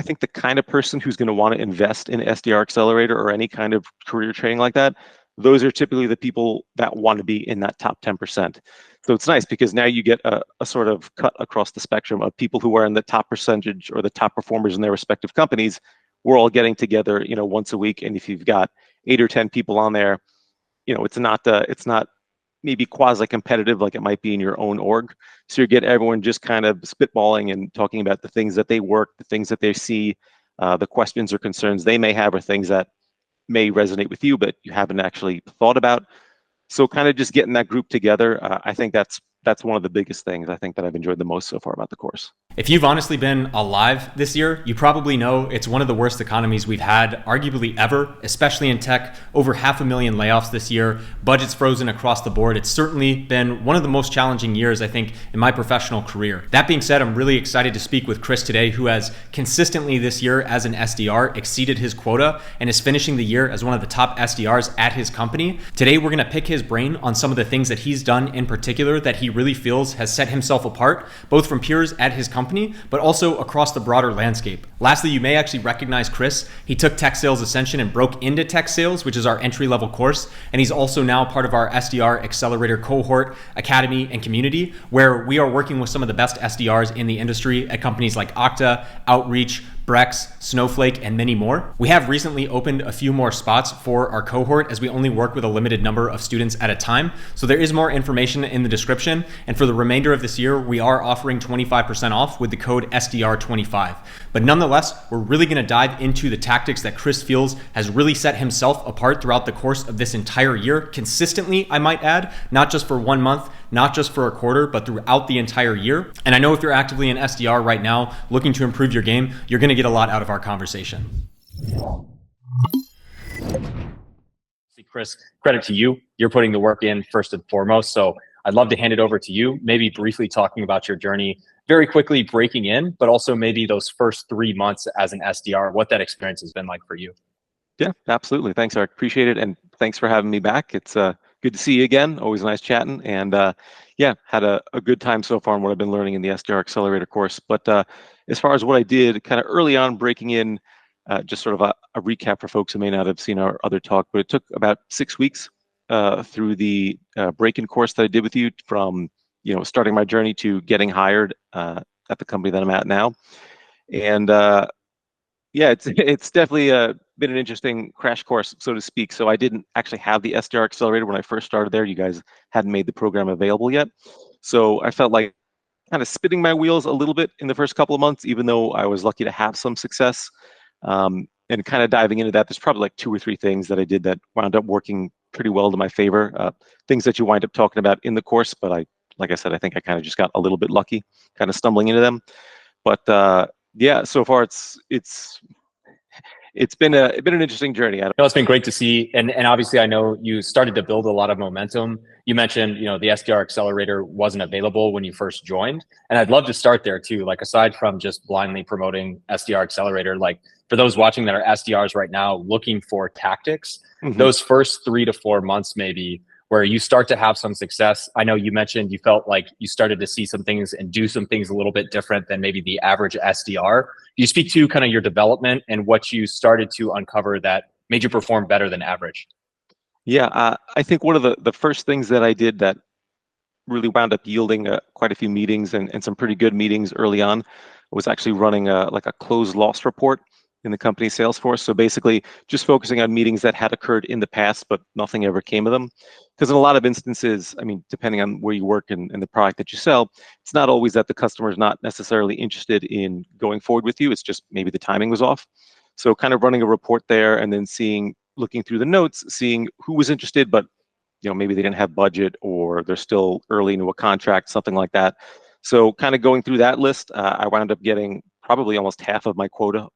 think the kind of person who's going to want to invest in SDR Accelerator or any kind of career training like that, those are typically the people that want to be in that top 10%. So it's nice because now you get a sort of cut across the spectrum of people who are in the top percentage or the top performers in their respective companies. We're all getting together, once a week. And if you've got 8 or 10 people on there, it's not maybe quasi-competitive like it might be in your own org. So you get everyone just kind of spitballing and talking about the things that they work, the things that they see, the questions or concerns they may have, or things that may resonate with you, but you haven't actually thought about. So kind of just getting that group together, I think that's one of the biggest things I think that I've enjoyed the most so far about the course. If you've honestly been alive this year, you probably know it's one of the worst economies we've had, arguably ever, especially in tech. Over 500,000 layoffs this year, budgets frozen across the board. It's certainly been one of the most challenging years, I think, in my professional career. That being said, I'm really excited to speak with Chris today, who has consistently this year as an SDR exceeded his quota and is finishing the year as one of the top SDRs at his company. Today, we're gonna pick his brain on some of the things that he's done in particular that he really feels has set himself apart, both from peers at his company, but also across the broader landscape. Lastly, you may actually recognize Chris. He took Tech Sales Ascension and broke into Tech Sales, which is our entry-level course. And he's also now part of our SDR Accelerator cohort, academy, and community, where we are working with some of the best SDRs in the industry at companies like Okta, Outreach, Brex, Snowflake, and many more. We have recently opened a few more spots for our cohort as we only work with a limited number of students at a time. So there is more information in the description. And for the remainder of this year, we are offering 25% off with the code SDR25. But nonetheless, we're really gonna dive into the tactics that Chris feels has really set himself apart throughout the course of this entire year, consistently, I might add, not just for 1 month, not just for a quarter, but throughout the entire year. And I know if you're actively an SDR right now, looking to improve your game, you're gonna get a lot out of our conversation. Chris, credit to you. You're putting the work in first and foremost. So I'd love to hand it over to you, maybe briefly talking about your journey, very quickly breaking in, but also maybe those first 3 months as an SDR, what that experience has been like for you. Yeah, absolutely. Thanks, Eric. Appreciate it. And thanks for having me back. It's good to see you again. Always nice chatting. And yeah, had a good time so far on what I've been learning in the SDR Accelerator course. But as far as what I did kind of early on breaking in, just sort of a recap for folks who may not have seen our other talk, but it took about 6 weeks through the break-in course that I did with you, from starting my journey to getting hired at the company that I'm at now. And yeah, it's definitely been an interesting crash course, so to speak. So I didn't actually have the SDR Accelerator when I first started there. You guys hadn't made the program available yet. So I felt like kind of spinning my wheels a little bit in the first couple of months, even though I was lucky to have some success. And kind of diving into that, there's probably like 2 or 3 things that I did that wound up working pretty well to my favor. Things that you wind up talking about in the course, but like I said, I think I kind of just got a little bit lucky, kind of stumbling into them. But yeah, so far it's been an interesting journey. No, it's been great to see. And obviously I know you started to build a lot of momentum. You mentioned, the SDR Accelerator wasn't available when you first joined. And I'd love to start there too. Like, aside from just blindly promoting SDR Accelerator, like for those watching that are SDRs right now looking for tactics, those first 3 to 4 months, maybe, where you start to have some success. I know you mentioned you felt like you started to see some things and do some things a little bit different than maybe the average SDR. You speak to kind of your development and what you started to uncover that made you perform better than average. Yeah, I think one of the first things that I did that really wound up yielding quite a few meetings and some pretty good meetings early on was actually running like a closed loss report in the company Salesforce. So basically just focusing on meetings that had occurred in the past, but nothing ever came of them. Because in a lot of instances, I mean, depending on where you work and the product that you sell, it's not always that the customer is not necessarily interested in going forward with you. It's just maybe the timing was off. So kind of running a report there and then looking through the notes, seeing who was interested, but maybe they didn't have budget or they're still early into a contract, something like that. So kind of going through that list, I wound up getting probably almost half of my quota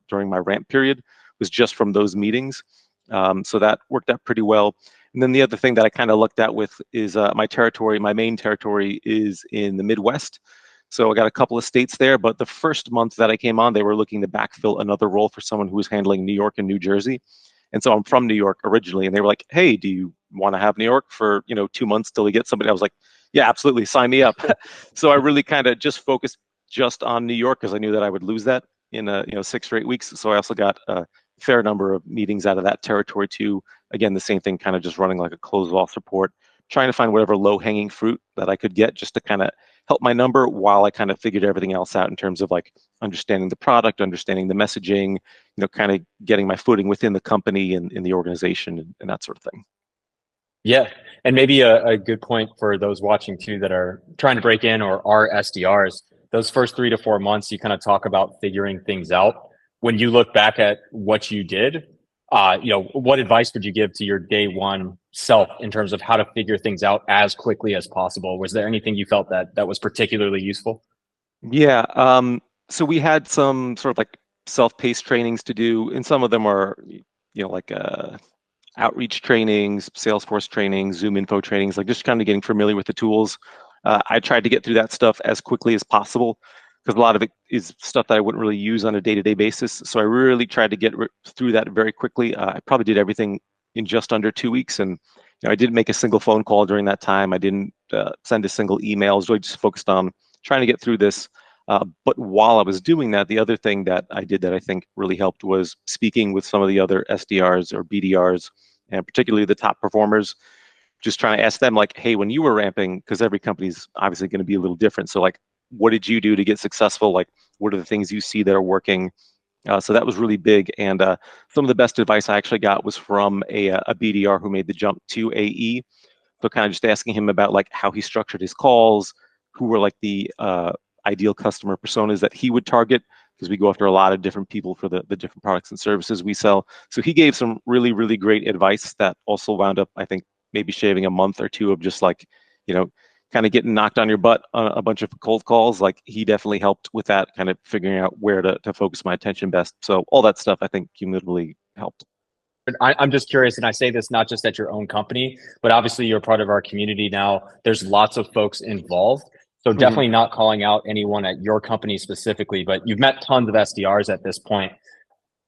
during my ramp period was just from those meetings. So that worked out pretty well. And then the other thing that I kind of looked at with is my territory. My main territory is in the Midwest. So I got a couple of states there, but the first month that I came on, they were looking to backfill another role for someone who was handling New York and New Jersey. And so I'm from New York originally, and they were like, hey, do you want to have New York for 2 months till we get somebody? I was like, yeah, absolutely, sign me up. So I really kind of just focused just on New York because I knew that I would lose that. in 6 or 8 weeks. So I also got a fair number of meetings out of that territory too. Again, the same thing, kind of just running like a closed loss report, trying to find whatever low hanging fruit that I could get just to kind of help my number while I kind of figured everything else out in terms of like understanding the product, understanding the messaging, kind of getting my footing within the company and in the organization and that sort of thing. Yeah. And maybe a good point for those watching too that are trying to break in or are SDRs, those first 3 to 4 months, you kind of talk about figuring things out. When you look back at what you did, what advice would you give to your day one self in terms of how to figure things out as quickly as possible? Was there anything you felt that was particularly useful? Yeah. So we had some sort of like self-paced trainings to do, and some of them are, like outreach trainings, Salesforce trainings, Zoom info trainings, like just kind of getting familiar with the tools. I tried to get through that stuff as quickly as possible because a lot of it is stuff that I wouldn't really use on a day-to-day basis. So I really tried to get through that very quickly. I probably did everything in just under 2 weeks, and I didn't make a single phone call during that time. I didn't send a single email. I was really just focused on trying to get through this. But while I was doing that, the other thing that I did that I think really helped was speaking with some of the other SDRs or BDRs, and particularly the top performers, just trying to ask them like, hey, when you were ramping, because every company's obviously going to be a little different. So like, what did you do to get successful? Like, what are the things you see that are working? So that was really big. And some of the best advice I actually got was from a BDR who made the jump to AE. So kind of just asking him about like how he structured his calls, who were like the ideal customer personas that he would target, because we go after a lot of different people for the different products and services we sell. So he gave some really, really great advice that also wound up, I think, maybe shaving a month or two of just like, kind of getting knocked on your butt on a bunch of cold calls. Like he definitely helped with that, kind of figuring out where to focus my attention best. So all that stuff, I think, cumulatively helped. I'm just curious, and I say this not just at your own company, but obviously you're part of our community now. There's lots of folks involved. So definitely not calling out anyone at your company specifically, but you've met tons of SDRs at this point.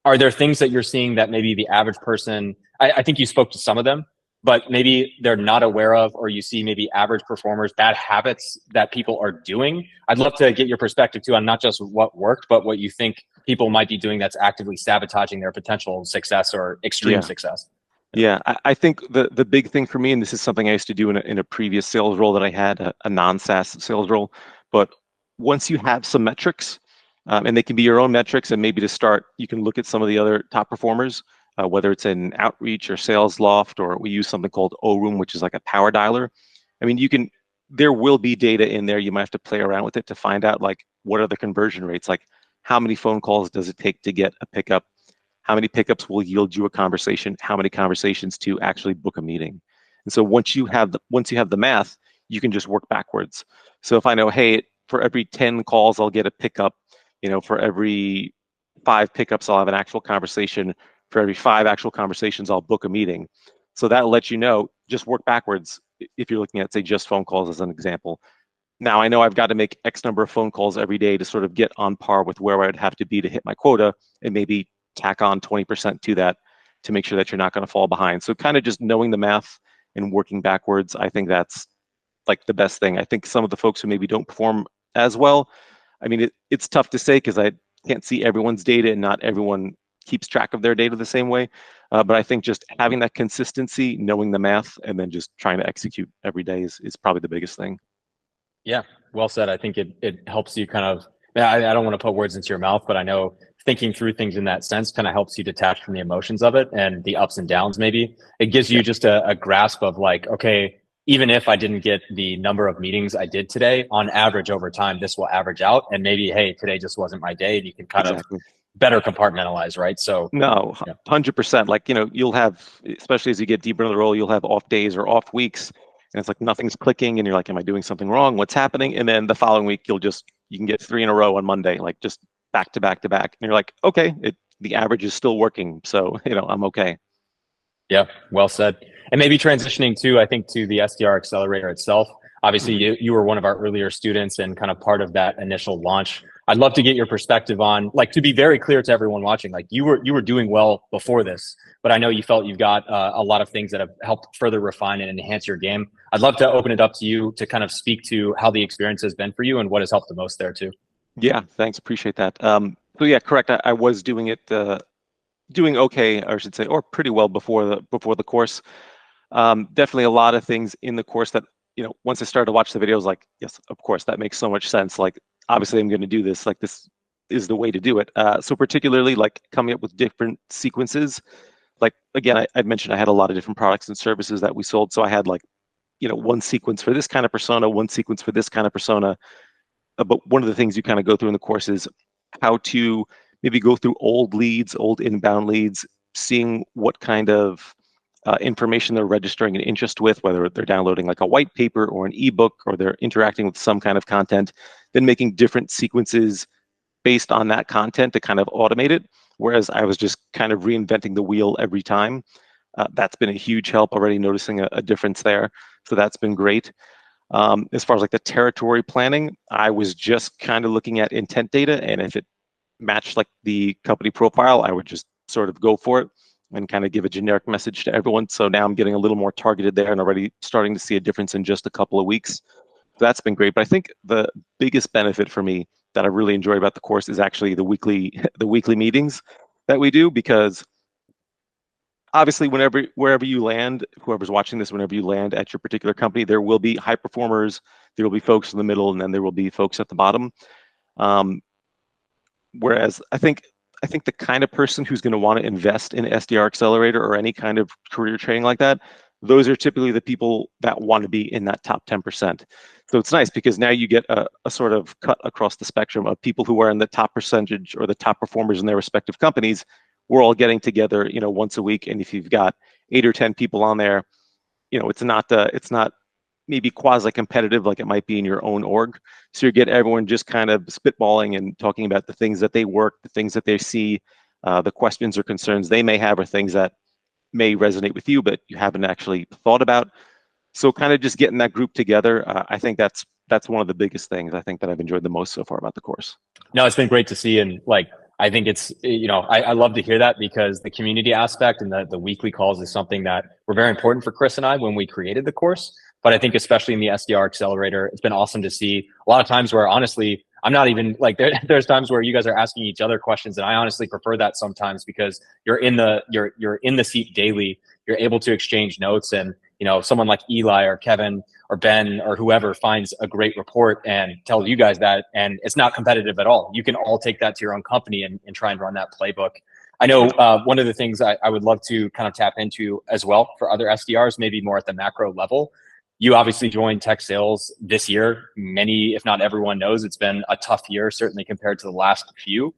Are there things that you're seeing that maybe the average person, I think you spoke to some of them, but maybe they're not aware of, or you see maybe average performers, bad habits that people are doing? I'd love to get your perspective too on not just what worked, but what you think people might be doing that's actively sabotaging their potential success or extreme success. Yeah, I think the big thing for me, and this is something I used to do in a previous sales role that I had, a non-SaaS sales role, but once you have some metrics, and they can be your own metrics, and maybe to start, you can look at some of the other top performers, whether it's in outreach or sales loft, or we use something called O-Room, which is like a power dialer. I mean, there will be data in there. You might have to play around with it to find out like what are the conversion rates, like how many phone calls does it take to get a pickup? How many pickups will yield you a conversation? How many conversations to actually book a meeting? And so once you have the math, you can just work backwards. So if I know, hey, for every 10 calls, I'll get a pickup. For every 5 pickups, I'll have an actual conversation. For every 5 actual conversations, I'll book a meeting. So that'll let you know, just work backwards if you're looking at, say, just phone calls as an example. Now I know I've got to make X number of phone calls every day to sort of get on par with where I'd have to be to hit my quota, and maybe tack on 20% to that to make sure that you're not going to fall behind. So kind of just knowing the math and working backwards, I think that's like the best thing. I think some of the folks who maybe don't perform as well, I mean, it's tough to say because I can't see everyone's data and not everyone keeps track of their data the same way. But I think just having that consistency, knowing the math, and then just trying to execute every day is probably the biggest thing. Yeah, well said. I think it helps you kind of, I don't want to put words into your mouth, but I know thinking through things in that sense kind of helps you detach from the emotions of it and the ups and downs. Maybe it gives you just a grasp of like, okay, even if I didn't get the number of meetings I did today, on average over time, this will average out. And maybe, hey, today just wasn't my day. And you can kind of better compartmentalize, right? So no, 100%. Like, you'll have, especially as you get deeper in the role, you'll have off days or off weeks, and it's like nothing's clicking, and you're like, am I doing something wrong? What's happening? And then the following week, you can get 3 in a row on Monday, like just back to back to back. And you're like, okay, the average is still working. So, I'm okay. Yeah, well said. And maybe transitioning to, I think, to the SDR Accelerator itself. Obviously, you were one of our earlier students and kind of part of that initial launch. I'd love to get your perspective on, like, to be very clear to everyone watching, like you were doing well before this, but I know you felt you've got a lot of things that have helped further refine and enhance your game. I'd love to open it up to you to kind of speak to how the experience has been for you and what has helped the most there too. Yeah, thanks. Appreciate that. So yeah, correct. I was doing it, doing okay, or I should say, or pretty well before the course. Definitely a lot of things in the course that, once I started to watch the videos, like, yes, of course, that makes so much sense. Like, obviously, I'm going to do this. Like, this is the way to do it. So particularly, like coming up with different sequences. Like again, I'd mentioned I had a lot of different products and services that we sold. So I had like, one sequence for this kind of persona, one sequence for this kind of persona. But one of the things you kind of go through in the course is how to maybe go through old leads, old inbound leads, seeing what kind of information they're registering an interest with, whether they're downloading like a white paper or an ebook, or they're interacting with some kind of content, then making different sequences based on that content to kind of automate it. Whereas I was just kind of reinventing the wheel every time. That's been a huge help, already noticing a difference there. So that's been great. As far as like the territory planning, I was just kind of looking at intent data, and if it matched like the company profile, I would just sort of go for it and kind of give a generic message to everyone. So now I'm getting a little more targeted there and already starting to see a difference in just a couple of weeks. That's been great. But I think the biggest benefit for me that I really enjoy about the course is actually the weekly the weekly meetings that we do, because obviously wherever you land, whoever's watching this, whenever you land at your particular company, there will be high performers, there will be folks in the middle, and then there will be folks at the bottom. Whereas I think the kind of person who's going to want to invest in SDR Accelerator or any kind of career training like that, those are typically the people that want to be in that top 10%. So it's nice because now you get a sort of cut across the spectrum of people who are in the top percentage or the top performers in their respective companies. We're all getting together, once a week, and if you've got 8 or 10 people on there, it's not maybe quasi-competitive like it might be in your own org. So you get everyone just kind of spitballing and talking about the things that they work, the things that they see, the questions or concerns they may have, or things that may resonate with you but you haven't actually thought about. So kind of just getting that group together, I think that's one of the biggest things I think that I've enjoyed the most so far about the course. No, it's been great to see. And like, I think it's, I love to hear that, because the community aspect and the weekly calls is something that were very important for Chris and I when we created the course. But I think especially in the SDR Accelerator, it's been awesome to see a lot of times where honestly, I'm not even like, there's times where you guys are asking each other questions, and I honestly prefer that sometimes, because you're in the seat daily. You're able to exchange notes, and someone like Eli or Kevin or Ben or whoever finds a great report and tells you guys that, and it's not competitive at all. You can all take that to your own company and try and run that playbook. I know one of the things I would love to kind of tap into as well for other SDRs, maybe more at the macro level. You obviously joined tech sales this year. Many, if not everyone, knows it's been a tough year, certainly compared to the last few.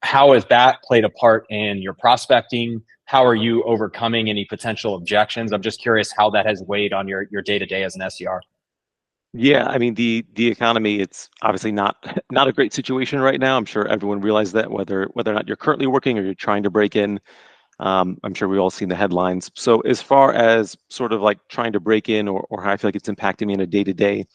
How has that played a part in your prospecting? How are you overcoming any potential objections? I'm just curious how that has weighed on your day-to-day as an SDR. Yeah, I mean the economy, it's obviously not a great situation right now. I'm sure everyone realized that, whether or not you're currently working or you're trying to break in. I'm sure we've all seen the headlines. So as far as sort of like trying to break in, or how I feel like it's impacting me in a day-to-day,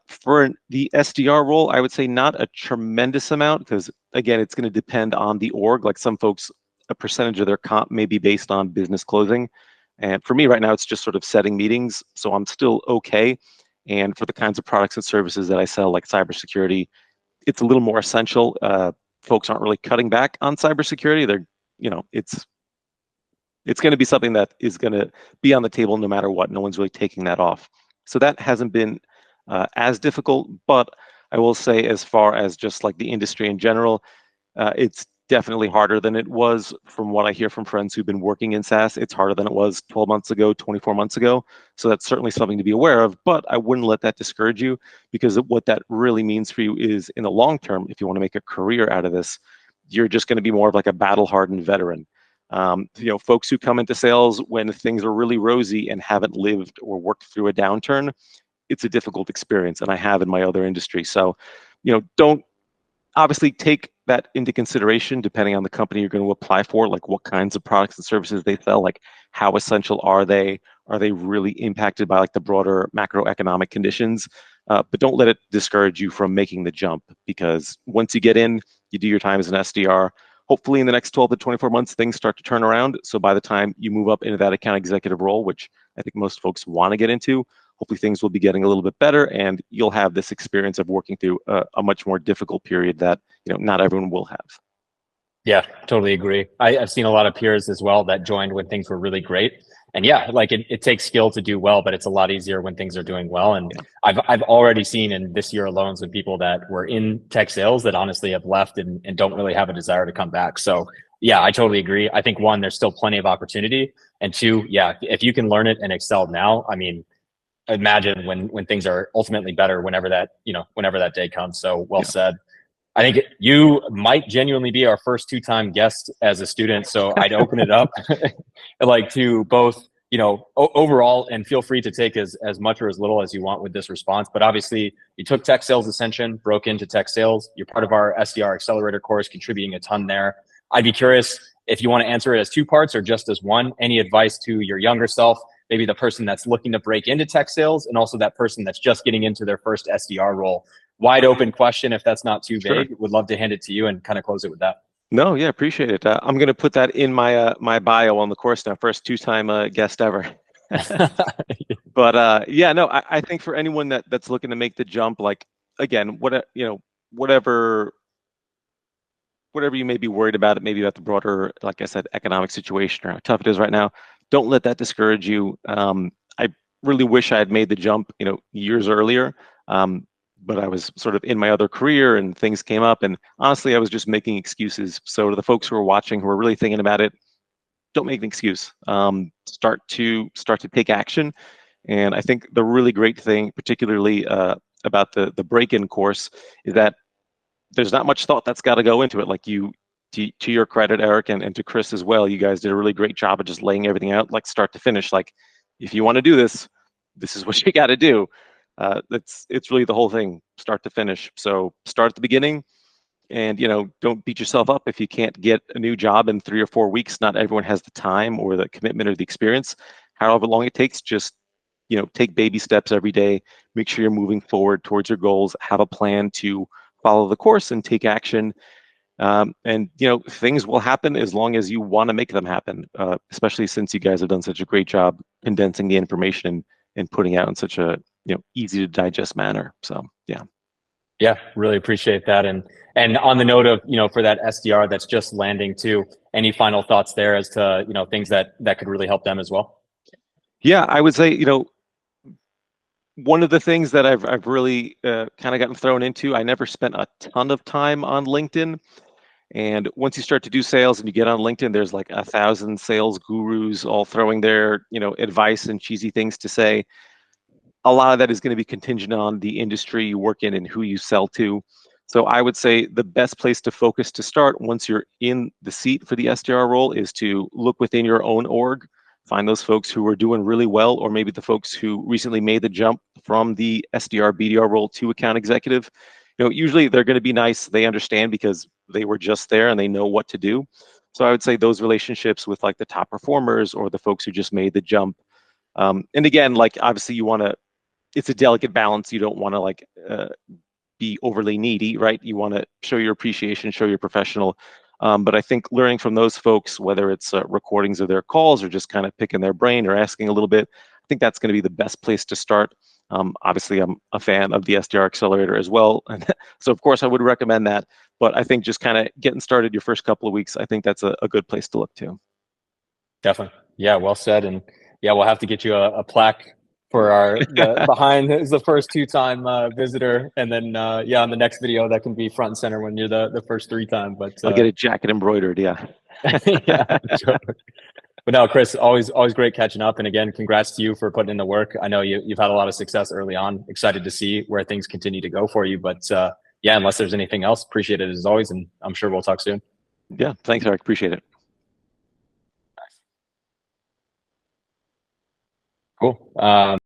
for the SDR role, I would say not a tremendous amount, because again, it's going to depend on the org. Like some folks, a percentage of their comp may be based on business closing. And for me right now, it's just sort of setting meetings. So I'm still okay. And for the kinds of products and services that I sell, like cybersecurity, it's a little more essential. Folks aren't really cutting back on cybersecurity. They're, it's going to be something that is going to be on the table no matter what. No one's really taking that off. So that hasn't been as difficult. But I will say, as far as just like the industry in general, it's definitely harder than it was. From what I hear from friends who've been working in SaaS, it's harder than it was 12 months ago, 24 months ago. So that's certainly something to be aware of, but I wouldn't let that discourage you, because what that really means for you is, in the long term, if you want to make a career out of this, you're just going to be more of like a battle-hardened veteran. Folks who come into sales when things are really rosy and haven't lived or worked through a downturn, it's a difficult experience, and I have in my other industry. So, don't obviously take that into consideration depending on the company you're going to apply for, like what kinds of products and services they sell, like how essential are they? Are they really impacted by like the broader macroeconomic conditions? But don't let it discourage you from making the jump, because once you get in, you do your time as an SDR. Hopefully in the next 12 to 24 months, things start to turn around. So by the time you move up into that account executive role, which I think most folks want to get into, hopefully things will be getting a little bit better, and you'll have this experience of working through a much more difficult period that not everyone will have. Yeah, totally agree. I've seen a lot of peers as well that joined when things were really great. And yeah, like it takes skill to do well, but it's a lot easier when things are doing well. And I've already seen in this year alone some people that were in tech sales that honestly have left and don't really have a desire to come back. So yeah, I totally agree. I think one, there's still plenty of opportunity. And two, yeah, if you can learn it and excel now, I mean, imagine when things are ultimately better, whenever that day comes. So well said. I think you might genuinely be our first two-time guest as a student. So I'd open it up like to both, overall, and feel free to take as much or as little as you want with this response. But obviously you took tech sales ascension, broke into tech sales. You're part of our SDR Accelerator course, contributing a ton there. I'd be curious if you want to answer it as two parts or just as one. Any advice to your younger self, maybe the person that's looking to break into tech sales, and also that person that's just getting into their first SDR role? Wide open question. If that's not too vague, would love to hand it to you and kind of close it with that. No, yeah, appreciate it. I'm going to put that in my my bio on the course now. First two-time guest ever. But yeah, no, I think for anyone that's looking to make the jump, like again, whatever you may be worried about, it maybe about the broader, like I said, economic situation or how tough it is right now, don't let that discourage you. I really wish I had made the jump, years earlier. But I was sort of in my other career and things came up, and honestly, I was just making excuses. So to the folks who are watching, who are really thinking about it, don't make an excuse. Start to take action. And I think the really great thing, particularly about the break-in course, is that there's not much thought that's got to go into it. Like to your credit, Eric, and to Chris as well, you guys did a really great job of just laying everything out, like start to finish. Like, if you want to do this, this is what you got to do. It's really the whole thing, start to finish. So start at the beginning, and don't beat yourself up if you can't get a new job in 3 or 4 weeks. Not everyone has the time or the commitment or the experience. However long it takes, just take baby steps every day. Make sure you're moving forward towards your goals. Have a plan to follow the course and take action. And things will happen as long as you want to make them happen. Especially since you guys have done such a great job condensing the information and putting out in such a easy to digest manner. So yeah, really appreciate that. And on the note of for that SDR that's just landing too, any final thoughts there as to things that could really help them as well? Yeah, I would say one of the things that I've really kind of gotten thrown into, I never spent a ton of time on LinkedIn. And once you start to do sales and you get on LinkedIn, there's like 1,000 sales gurus all throwing their advice and cheesy things to say. A lot of that is going to be contingent on the industry you work in and who you sell to. So I would say the best place to focus to start once you're in the seat for the SDR role is to look within your own org, find those folks who are doing really well, or maybe the folks who recently made the jump from the SDR, BDR role to account executive. Usually they're going to be nice. They understand because they were just there and they know what to do. So I would say those relationships with like the top performers or the folks who just made the jump. And again, like obviously you want to, it's a delicate balance. You don't want to be overly needy, right? You want to show your appreciation, show you're professional. But I think learning from those folks, whether it's recordings of their calls or just kind of picking their brain or asking a little bit, I think that's going to be the best place to start. Obviously, I'm a fan of the SDR Accelerator as well. So of course I would recommend that. But I think just kind of getting started your first couple of weeks, I think that's a good place to look to. Definitely. Yeah, well said. And yeah, we'll have to get you a plaque for the behind is the first two-time visitor, and then on the next video that can be front and center when you're the first 3-time. But I'll get a jacket embroidered. Yeah. Yeah. Sure. But no, Chris, always great catching up. And again, congrats to you for putting in the work. I know you've had a lot of success early on. Excited to see where things continue to go for you. But yeah, unless there's anything else, appreciate it as always, and I'm sure we'll talk soon. Yeah, thanks, Eric. Appreciate it. Cool.